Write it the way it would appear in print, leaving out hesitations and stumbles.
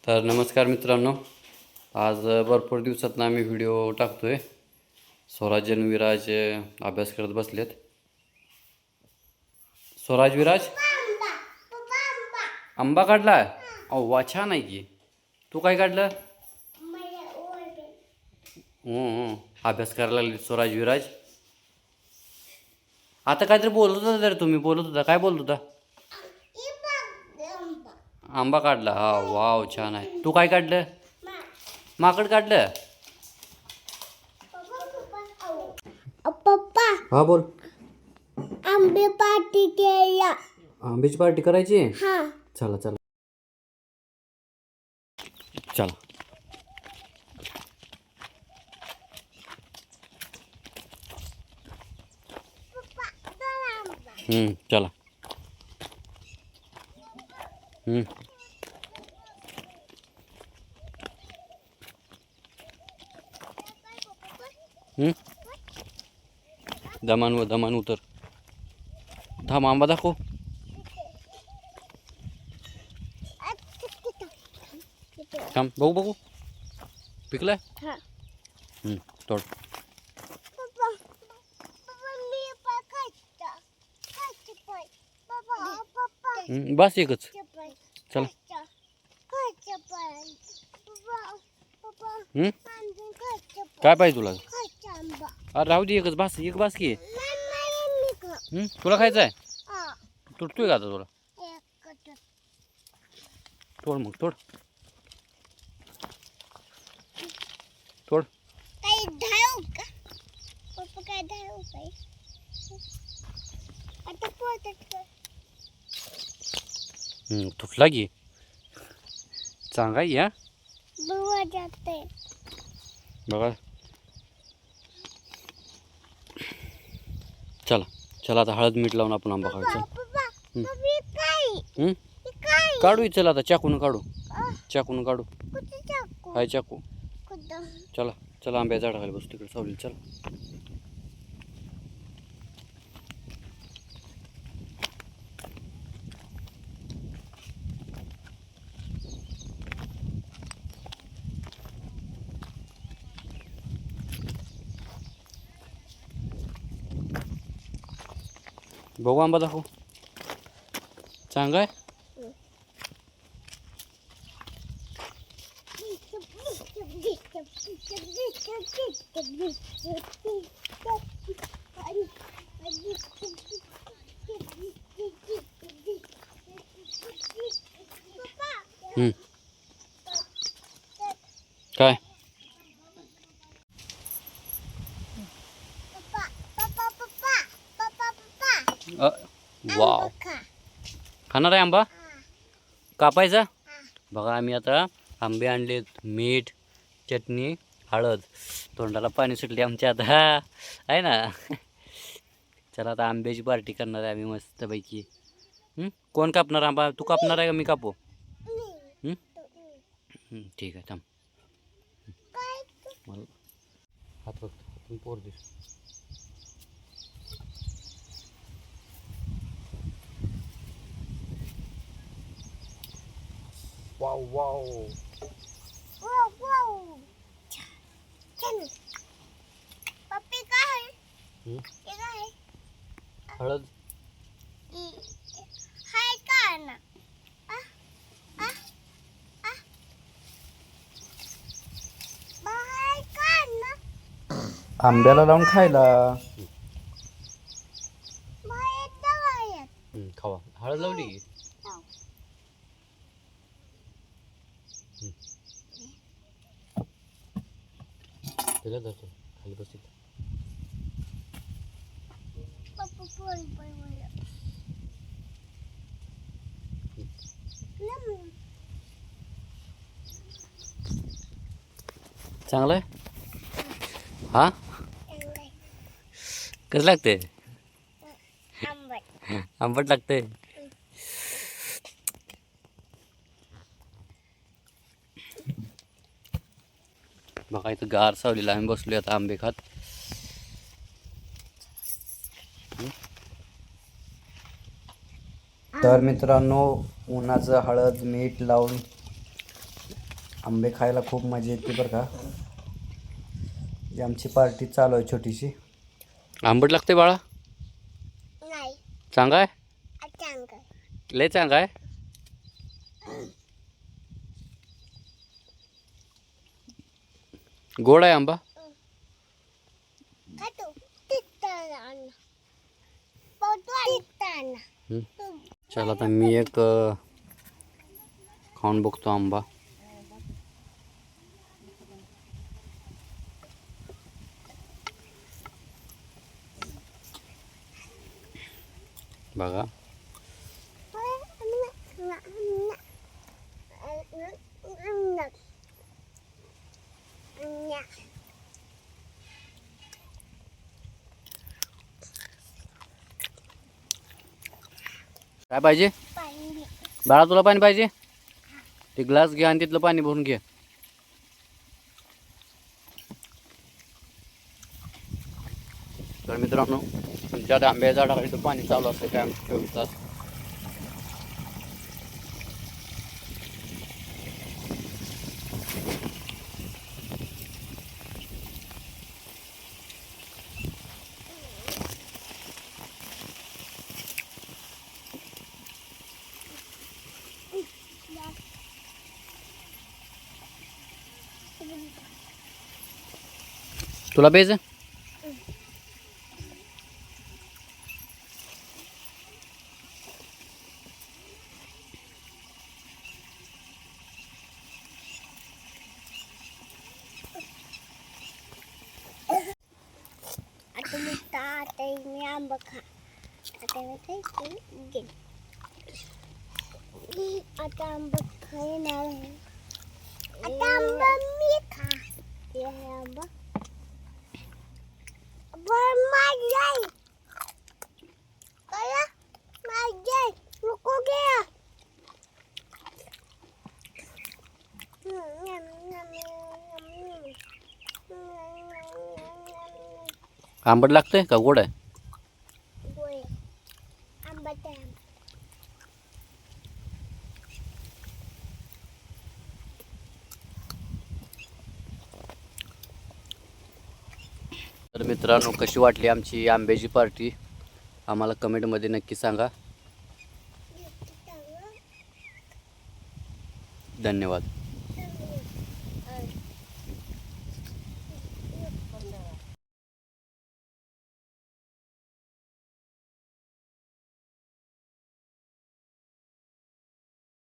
तर नमस्कार मित्रांनो, आज भरपूर दिवसातनं आम्ही व्हिडिओ टाकतोय. स्वराज आणि विराज अभ्यास करत बसलेत. स्वराज विराज आंबा काढला. अहो वा, छान आहे की. तू काय काढलं? अभ्यास करायला लागले स्वराज विराज. आता काहीतरी बोलत होता, तर तुम्ही बोलत होता, काय बोलत होता? आंबा काढला. हा, वाव, छान आहे. तू काय काढलं? माकड काढलं. पप्पा हा बोल. आंबे पार्टी केला. आंब्याची पार्टी करायची. हा चला चला चला. चला. दमान उतर. थांब, आंबा दाखव. थांब, बघू. पिकलाय. हा तोड. पप्पा पप्पा मी खायचा पाय पप्पा बस एकच. चला. खायचा पाय पप्पा काय पाहिजे तुला? खायचा आंबा अरे राहू दे, एकच बस. एक बस की. नाही तुला खायचं आहे? हा तुटतोय का आता तुला? एक तोड मग, तोड. तोड. काही धाव का पप्पा काय धाव काय आता पोटात तुटला की. चांगला आहे या. बुवा जाते बघा. चला आता हळद मीठ लावून आपण आंबा खायचा. पप्पा मी काय काय काढू. चला आता चाकून काढू. कुठे टाकू हाय चाकू. कुठं चला आंब्याच्या झाडाखाली बसू तिकडे सावलीत. चला. बघू आंबा दाखव. चांगला आहे. काय? वाव, खाणार आहे आंबा? कापायचा. बघा, आम्ही आता आंबे आणलेत. मीठ, चटणी, हळद. तोंडाला पाणी सुटले आमच्या आता, आहे ना. चला आता आंब्याची पार्टी करणार आहे आम्ही मस्तपैकी. कोण कापणार आंबा? तू कापणार आहे का मी कापू? ठीक आहे, थांब. मला हात बघ, हातून पोर दिस. Wow wow. पप्पी काय हळद. हाय का ना बाहेर का ना आंब्याला लावून खायला. बाहेर दवायत खावा. हळद लावली की. त्याला जातो खाली बस. पप्पा पोळी बनवायला चांगलं आहे. हा, कसं लागते? आंबट लागते. बघा इथं गार सावलीला आम्ही बसलो आता आंबे खात. तर मित्रांनो, उन्हाचं हळद मीठ लावून आंबे खायला खूप मजा येते बरं का. ही आमची पार्टी चालू आहे छोटीशी. आंबट लागते बाळा. नाही चांगा आहे. चांगलं लय चांगा आहे. गोड आहे आंबा. खातो तिथं तिथं चला आता मी एक खाऊन बघतो आंबा. बघा काय पाहिजे पाणी बाळा, तुला पाणी पाहिजे. ते ग्लास घे आणि तिथलं पाणी भरून घे. तर मित्रांनो, तुमच्या आंब्याच्या झाडाखाली तर पाणी चालू असते काय 24 तास. तुला प्यायचं. आता मी आंबा खा आता मी खायची घे आता आंबा खाणार आहे आता आंबा मी खा हे आंबा बर माझ्या काय माझ्या नको घ्या आंबट लागतंय का गोड आहे. गोळे आंबट आहे तर मित्रांनो, कशी वाटली आमची आंब्याची पार्टी आम्हाला कमेंटमध्ये नक्की सांगा. धन्यवाद.